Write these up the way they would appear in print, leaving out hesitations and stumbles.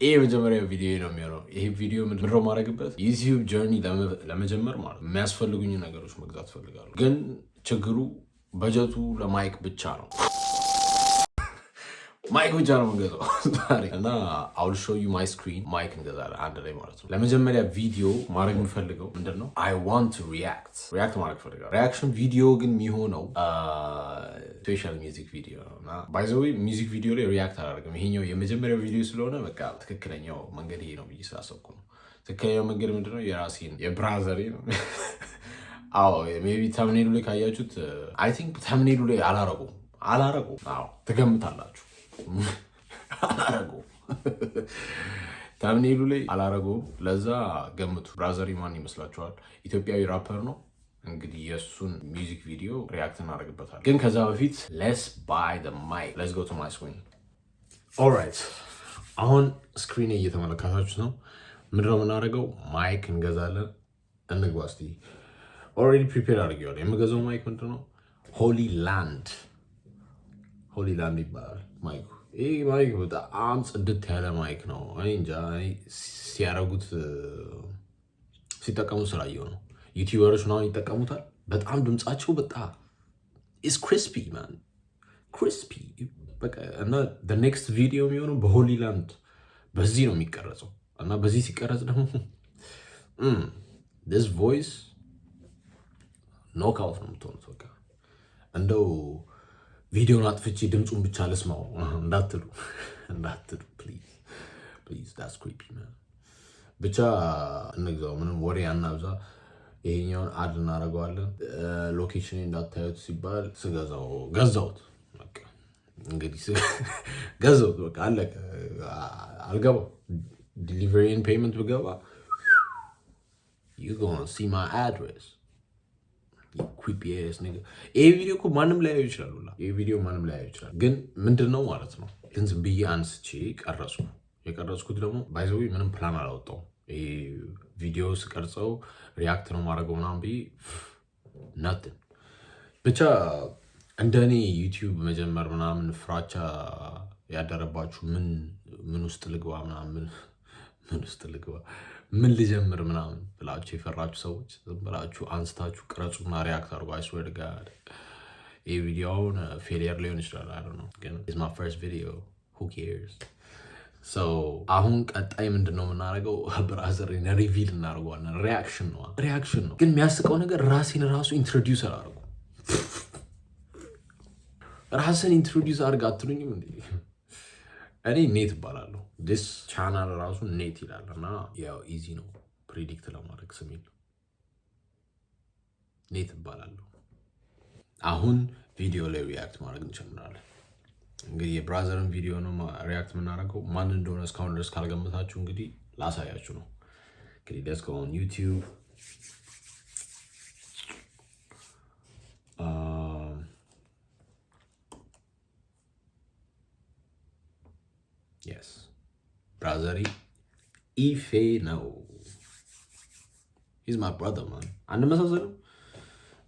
ይሄ የመጀመሪያ ቪዲዮ ነው የሚሆነው። ይሄ ቪዲዮ ምንድን ነው ማድረግበት ዩቲዩብ ጀርኒ ለመጀመር ማለት የሚያስፈልጉኝ ነገሮች መግዛት ፈልጋለሁ፣ ግን ችግሩ በጀቱ ለማይክ ብቻ ነው። ማይክ ብቻ ነው የምንገዛው እና አውል ሾው ዩ ማይ ስክሪን ማይክ እንገዛለን አንድ ላይ ማለት ነው። ለመጀመሪያ ቪዲዮ ማድረግ የምፈልገው ምንድን ነው አይ ዋንት ቱ ሪያክት ማድረግ ፈልጋለሁ። ሪያክሽን ቪዲዮ ግን የሚሆነው ስፔሻል ሚውዚክ ቪዲዮ ነው እና ባይ ዘ ዌይ ሚውዚክ ቪዲዮ ላይ ሪያክት አላደርግም። ይሄኛው የመጀመሪያው ቪዲዮ ስለሆነ በቃ ትክክለኛው መንገድ ይሄ ነው ብዬ ስላሰብኩ ነው። ትክክለኛው መንገድ ምንድነው የራሴን የብራዘሬ ነው። አዎ ሜይ ቢ ተምኔሉ ላይ ካያችሁት አይ ቲንክ ተምኔሉ ላይ አላረጉም። አዎ ትገምታላችሁ አላረገውም። ታምኔሉ ላይ አላረገውም። ለዛ ገምቱ። ብራዘሪ ማን ይመስላችኋል? ኢትዮጵያዊ ራፐር ነው። እንግዲህ የእሱን ሚውዚክ ቪዲዮ ሪያክት እናደርግበታል። ግን ከዛ በፊት ሌትስ ባይ ዘ ማይክ ሌትስ ጎ ቱ ማይ ስክሪን። ኦልራይት አሁን ስክሪን እየተመለከታችሁ ነው። ምንድነው የምናደርገው? ማይክ እንገዛለን። እንግባ እስኪ። ኦልሬዲ ፕሪፔር አድርጌዋለሁ። የምገዛው ማይክ ምንድነው? ሆሊ ላንድ ይባላል ማይኩ። ይህ ማይክ በጣም ጽድት ያለ ማይክ ነው። እንጃ ሲያረጉት ሲጠቀሙ ስላየው ነው። ዩቲዩበሮች ምናምን ይጠቀሙታል። በጣም ድምጻቸው በጣም ኢስ ክሪስፒ ማን ክሪስፒ በቃ። እና ኔክስት ቪዲዮ የሚሆነው በሆሊላንድ በዚህ ነው የሚቀረጸው እና በዚህ ሲቀረጽ ደግሞ ዲስ ቮይስ ኖክአውት ነው የምትሆኑት። በቃ እንደው ቪዲዮን አጥፍቼ ድምፁን ብቻ ልስማው እንዳትሉ ፕሊዝ ዳትስ ክሪፒ ማን። ብቻ እንግዛው፣ ምንም ወሬ አናብዛ። ይሄኛውን አድ እናደርገዋለን። ሎኬሽን እንዳታዩት ሲባል ስገዛው ገዛሁት። በቃ እንግዲህ ገዛሁት፣ በቃ አለቀ። አልገባው ዲሊቨሪን ፔመንት ብገባ you gonna see my address. ኩፒ ኤስ ነገር። ይሄ ቪዲዮ እኮ ማንም ላያዩ ይችላል። ይሄ ቪዲዮ ማንም ላያዩ ይችላል። ግን ምንድነው ማለት ነው ግን ዝም ብዬ አንስቼ ቀረጽኩ። የቀረጽኩት ደግሞ ባይ ዘ ዌይ ምንም ፕላን አላወጣሁም። ይሄ ቪዲዮ ስቀርጸው ሪያክት ነው ማድረገው ምናምን ብዬ ናትን። ብቻ እንደኔ ዩቲዩብ መጀመር ምናምን ፍራቻ ያደረባችሁ ምን ውስጥ ልግባ ምናምን ምን ውስጥ ልግባ ምን ልጀምር ምናምን ብላችሁ የፈራችሁ ሰዎች ዝም ብላችሁ አንስታችሁ ቅረጹና ሪያክት አድርጉ። አይ ስዌር ቱ ጋድ ይህ ቪዲዮውን ፌሊየር ሊሆን ይችላል። አይ ዶንት ኖ ግን ኢትስ ማይ ፈርስት ቪዲዮ who cares። ሶ አሁን ቀጣይ ምንድን ነው የምናደርገው? ብራዘርን ሪቪል እናደርገዋለን። ሪያክሽን ነው። ግን የሚያስቀው ነገር ራሴን ራሱ ኢንትሮዲውስ አላደርጉ። ራስን ኢንትሮዲውስ አድርግ አትሉኝም እንዴ? እኔ ኔት እባላለሁ። ዲስ ቻናል ራሱ ኔት ይላል እና ያው ኢዚ ነው ፕሪዲክት ለማድረግ ስሜል ኔት እባላለሁ። አሁን ቪዲዮ ላይ ሪያክት ማድረግ እንጀምራለን። እንግዲህ የብራዘርን ቪዲዮ ነው ሪያክት የምናደርገው። ማን እንደሆነ እስካሁን ድረስ ካልገመታችሁ እንግዲህ ላሳያችሁ ነው። እንግዲህ ሌትስ ጎ ኦን ዩቲዩብ። የስ ብራዘሪ ኢፌ ነው። ሂዝ ማይ ብራዘር ማን። አንመሳሰልም?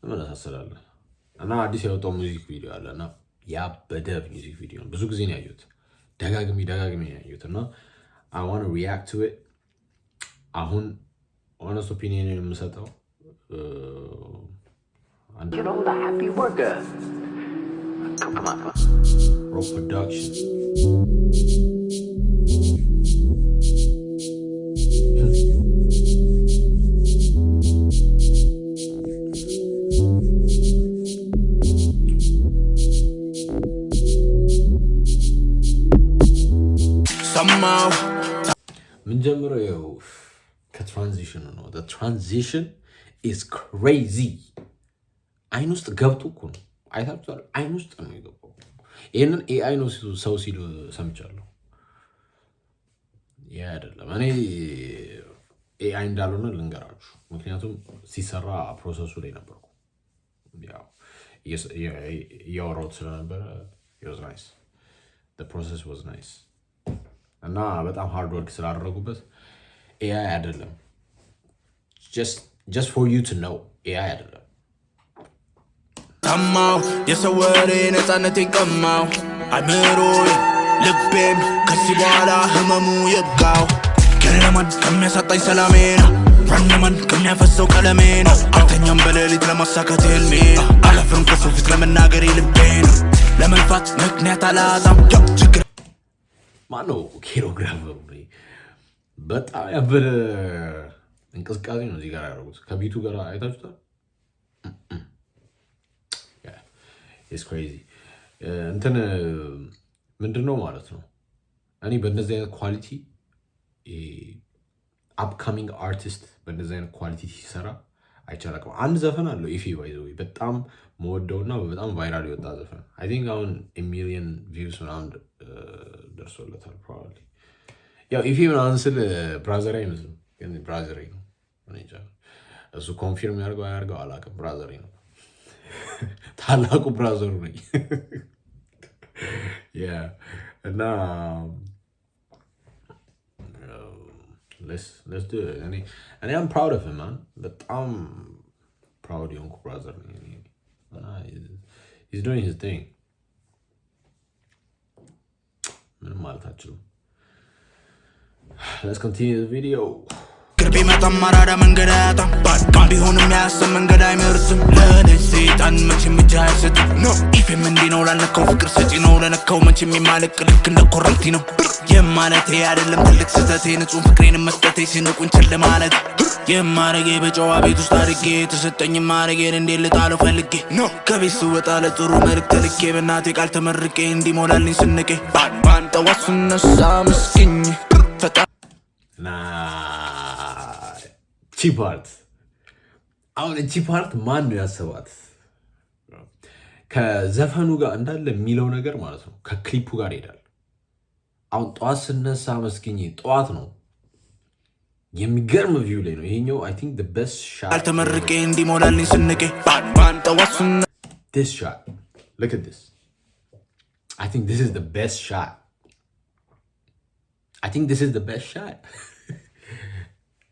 እንመሳሰላለን። እና አዲስ ያወጣው ሚውዚክ ቪዲዮ አለ እና ያበደ ሚውዚክ ቪዲዮ ነው። ብዙ ጊዜ ነው ያየሁት፣ ደጋግሜ ነው ያየሁት እና አይ ዋንት ቱ ሪያክት ቱ ኢት። አሁን ሆነስት ኦፒኒየን የምሰጠው ሮ ፕሮዳክሽን ምን ጀምረው ያው ከትራንዚሽን ነው። ትራንዚሽን ኢዝ ክሬዚ። አይን ውስጥ ገብቶ እኮ ነው። አይታችኋል? አይን ውስጥ ነው የገባው። ይህንን ኤአይ ነው ሰው ሲሉ ሰምቻለሁ። ያ አይደለም። እኔ ኤአይ እንዳልሆነ ልንገራችሁ፣ ምክንያቱም ሲሰራ ፕሮሰሱ ላይ ነበርኩ። ያው እያወራሁት ስለነበረ was nice. The process was nice. እና በጣም ሃርድ ወርክ ስላደረጉበት ኤአይ አይደለም። just for you to know ኤአይ አይደለም። ታማው የሰው ወሬ ነፃነት ይቀማው አይምሮ ልቤም ከዚህ በኋላ ህመሙ ይብቃው ከለማን ከሚያሳጣኝ ሰላሜ ነው ራንማን ከሚያፈሰው ቀለሜ ነው አልተኛም በሌሊት ለማሳካት ህልሜ ነው አላፍርም ከሰው ፊት ለመናገር ልቤ ነው ለመልፋት ምክንያት አላጣም ችግር ማነው ኪሎግራፈሩ በጣም ያበደ እንቅስቃሴ ነው እዚህ ጋር ያደረጉት ከቢቱ ጋር አይታችሁታል ኢትስ ክሬዚ እንትን ምንድነው ማለት ነው እኔ በእንደዚህ አይነት ኳሊቲ አፕካሚንግ አርቲስት በእንደዚህ አይነት ኳሊቲ ሲሰራ አይቻላቅም አንድ ዘፈን አለው ኢፌ ባይ ዘ ወይ በጣም መወደውና በጣም ቫይራል የወጣ ዘፈን አይ ቲንክ አሁን ሚሊየን ቪውስ ምናምን ደርሶለታል ፕሮባብሊ ያው ኢፌ ምናምን ስል ብራዘር አይመስልም ግን ብራዘር ነው እሱ ኮንፊርም ያርገው አላውቅም ብራዘር ነው ታላቁ ብራዘሩ ነኝ እና let's do it እኔ I'm proud of him man በጣም proud የሆንኩ ብራዘር ነኝ he's doing his thing ምንም ማለት አልችልም let's continue the video ቅርቤ መጣም ማራዳ መንገድ አያጣም ባድቃም ቢሆንም ያሰብ መንገድ አይመርስም ለእኔ ሴጣን መቼም እጅ አይሰጥም ኢፌም እንዲህ ነው ላልነካው ፍቅር ሰጪ ነው ለነካው መቼም የማለቅ ልክ እንደ ኮረንቲ ነው የማለቴ አይደለም ትልቅ ስህተቴ ንጹህ ፍቅሬን መስጠቴ ሲንቁኝ ችል ማለት የማረጌ በጨዋ ቤት ውስጥ አድርጌ የተሰጠኝ ማረጌን እንዴት ልጣለው ፈልጌ ከቤት ስወጣ ለጥሩ መልእክት ልኬ በእናቴ ቃል ተመርቄ እንዲሞላልኝ ስንቄ ባን ጠዋት ስነሳ ምስኪኝ ፈጣ እቺ ፓርት አሁን እቺ ፓርት ማን ነው ያሰባት ከዘፈኑ ጋር እንዳለ የሚለው ነገር ማለት ነው ከክሊፑ ጋር ይሄዳል አሁን ጠዋት ስነሳ መስኪኝ ጠዋት ነው የሚገርም ቪው ላይ ነው ይሄኛው I think the best shot አልተመርቄ እንዲሞላልኝ ስንቄ ባን ጠዋት this shot look at this I think this is the best shot I think this is the best shot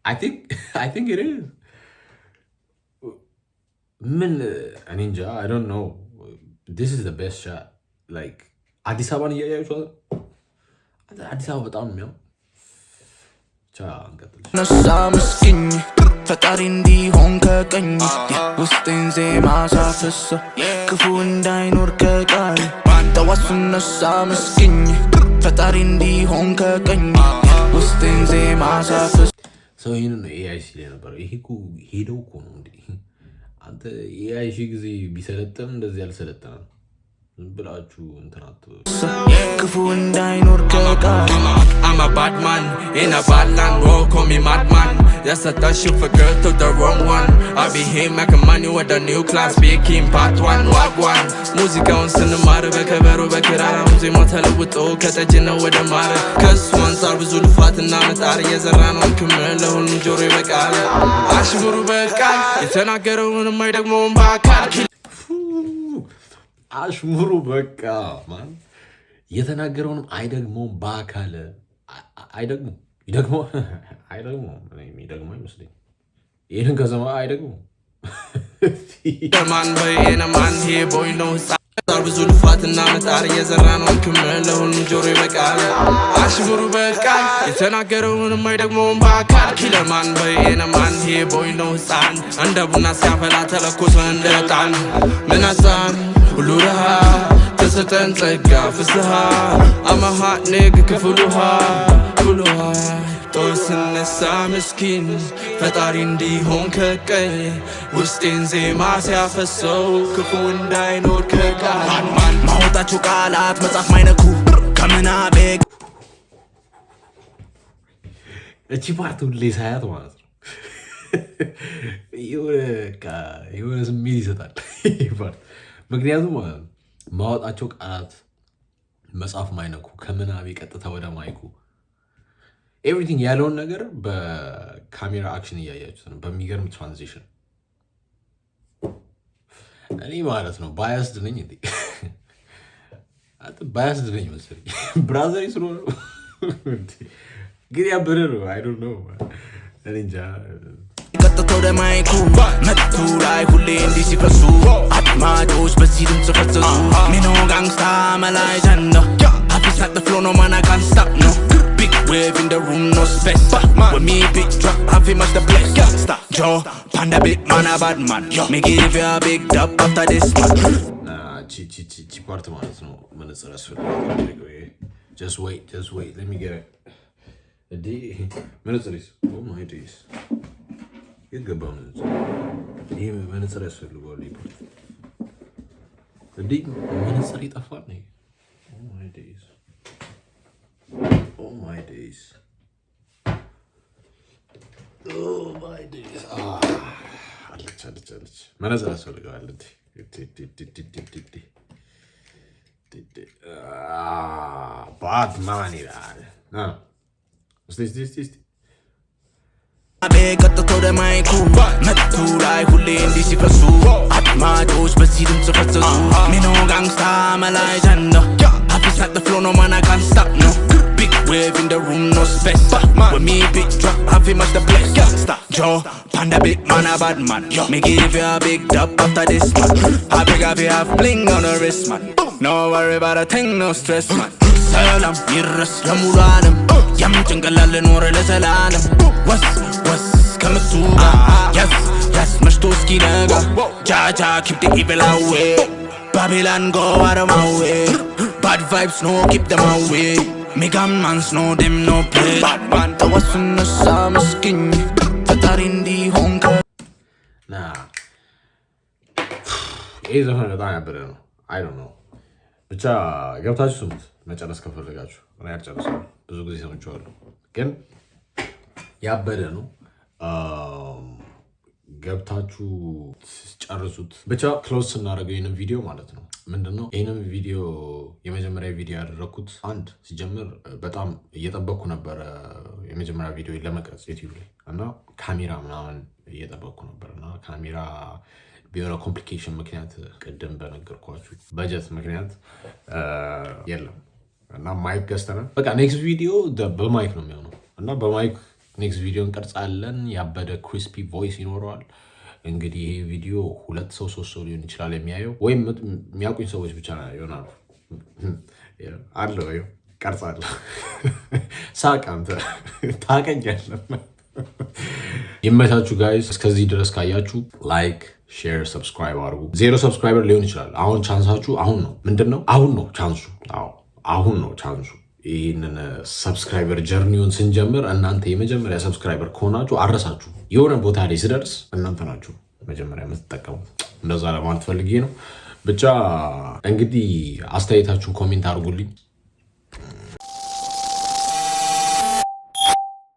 I think it is ninja I don't know this is the best shot like አዲስ አበባን እያያችሁ አዲስ አበባ በጣም የሚያው ነሳ ምስኪኝ ፈጣሪ እንዲሆን ከቀኝ ውስጤን ዜማ ሳፈሰ ክፉ እንዳይኖር ከቃል ጠዋት ስነሳ ምስኪኝ ፈጣሪ እንዲሆን ከቀኝ ውስጤን ዜማ ሳፈሰ ሰው ይህንን ነው ኤአይ ሲል የነበረው ይሄ እኮ ሄደው እኮ ነው እንዴ አንተ ኤአይ ሺህ ጊዜ ቢሰለጥን እንደዚህ አልሰለጠነም ብላችሁ እንትናት ክፉ እንዳይኖር ከቃል I'm a bad man in a bad land whoa call me madman yes I thought you forgot to the wrong one I be here making money with a new class speaking part 1 wagwan ሙዚቃውን ስንማር በከበሮ በክራር ሙዚቃው ተለውጦ ከተጀነው ወደ ማር ከሱ አንፃር ብዙ ልፋትና መጣር የዘራ ነው ክምር ለሁሉም ጆሮ ይበቃል አሽሙሩ በቃል የተናገረውን የማይደግመውን በአካል አሽሙሩ በቃ ማን የተናገረውንም አይደግመውም በአካል አይደግመው የሚደግመው አይመስለኝም ይህንን ከሰማ አይደግመው ማን በየነ ማን ይሄ ቦይ ነው ብዙ ልፋትና መጣር የዘራ ነው ክምር ለሁሉም ጆሮ ይበቃል አሽሙሩ በቃል የተናገረውን የማይደግመውን በአካል ኪለማን በየነ ማን ይሄ ቦይ ነው ህፃን እንደ ቡና ሲያፈላ ተለኮሰ እንደ ዕጣን ምናሳን ሁሉ ረሃ ተሰጠን ጸጋ ፍስሃ አማሃት ንግ ክፍሉሃ ኩሉሃ ጠዋት ስነሳ ምስኪን ፈጣሪ እንዲሆን ከቀኝ ውስጤን ዜማ ሲያፈሰው ክፉ እንዳይኖር ከቃል ማወጣቸው ቃላት መጽሐፍ ማይነኩ ከምናቤ እቺ ፓርት ሁሌ ሳያት ማለት ነው የሆነ ስሜት ይሰጣል ምክንያቱም ማወጣቸው ቃላት መጽሐፍ ማይነኩ ከምናቤ ቀጥታ ወደ ማይኩ ኤቭሪቲንግ ያለውን ነገር በካሜራ አክሽን እያያችሁት ነው በሚገርም ትራንዚሽን እኔ ማለት ነው ባያስድ ነኝ እንዴ ባያስድ ነኝ መሰለኝ ብራዘር ስለሆነ ግን ያበረ ነው አይ ዶንት ኖ እኔ እንጃ ቀጥታ ወደ ማይኩ መቱ ላይ ሁሌ እንዲህ ሲፈሱ አድማጮች በዚህ ድምፅ ፈሰሱ ሚኖ ጋንግስታ መላይ ጀንዳ Hoppers at the floor, no man, I can't stop, no. Big wave in the room, no space. When me big drop, I feel much the place. Stop, Joe, panda big man, a bad man. Me give you a big dub after this man. Chi part ማለት ነው መነጽር አስፈልግ just wait let me get it መነጽርስ oh my days ይገባው ይሄ መነጽር ያስፈልጋል ይባል እንዴ መነጽር ይጠፋል ነው oh my days አለች መነጽር ያስፈልጋል እንዴ bad money this አቤት ቀጥቶ ደማይኩ መቱ ላይ ሁሌ እንዲህ ሲፈሱ አድማጮች በዚህ ድምፅ ፈሰሱ ሚኖ ጋንግስታ መላይ ጀንዶ Hoppers at the floor, no man, I can't stop, no. Big wave in the room, no space. When me big drop, I feel much the place. Stop, Joe, panda big man, a bad man. Me give you a big dub after this man. I beg of you have bling on the wrist, man. No worry about a thing, no stress, man. Salam, ይረስ ለሙላለም ያም ጭንቅላል ኖረ ለዘላለም ወስ ከምቱ yes መሽቶ እስኪነጋ ጃጃ keep the evil away Babylon go out of my way bad vibes no keep them away Mega mans no them no play bad man tawasuna sa miskin tatarindi honka ይሄ ዘፈን በጣም ያበደ ነው I don't know ብቻ ገብታችሁ ስሙት መጨረስ ከፈለጋችሁ እኔ አልጨረስኩም ብዙ ጊዜ ሰምቼዋለሁ ግን ያበደ ነው ገብታችሁ ጨርሱት ብቻ ክሎዝ ስናደርገው ይሄንን ቪዲዮ ማለት ነው ምንድነው ይሄንን ቪዲዮ የመጀመሪያ ቪዲዮ ያደረኩት አንድ ሲጀምር በጣም እየጠበቅኩ ነበር የመጀመሪያ ቪዲዮ ለመቅረጽ ዩቲዩብ ላይ እና ካሜራ ምናምን እየጠበቅኩ ነበርና ካሜራ ቢሆነ ኮምፕሊኬሽን ምክንያት ቀደም በነገርኳችሁ በጀት ምክንያት የለም እና ማይክ ገዝተናል በቃ ኔክስት ቪዲዮ በማይክ ነው የሚሆነው እና በማይክ ኔክስት ቪዲዮ እንቀርጻለን ያበደ ክሪስፒ ቮይስ ይኖረዋል እንግዲህ ይሄ ቪዲዮ 2 ሰው 3 ሰው ሊሆን ይችላል የሚያየው ወይም የሚያውቁኝ ሰዎች ብቻ ይሆናሉ አለው ቀርጻለሁ ሳቅ አንተ ታቀኛለህ ይመቻችሁ ጋይስ እስከዚህ ድረስ ካያችሁ ላይክ ሼር ሰብስክራይብ አድርጉ 0 ሰብስክራይበር ሊሆን ይችላል አሁን ቻንሳችሁ አሁን ነው ምንድነው አሁን ነው ቻንሱ አሁን ነው ቻንሱ ይሄንን ሰብስክራይበር ጀርኒውን ስንጀምር እናንተ የመጀመሪያ ሰብስክራይበር ከሆናችሁ አረሳችሁ የሆነ ቦታ ላይ ሲደርስ እናንተ ናችሁ መጀመሪያ የምትጠቀሙት እንደዛ ለማለት ፈልጌ ነው ብቻ እንግዲህ አስተያየታችሁን ኮሜንት አድርጉልኝ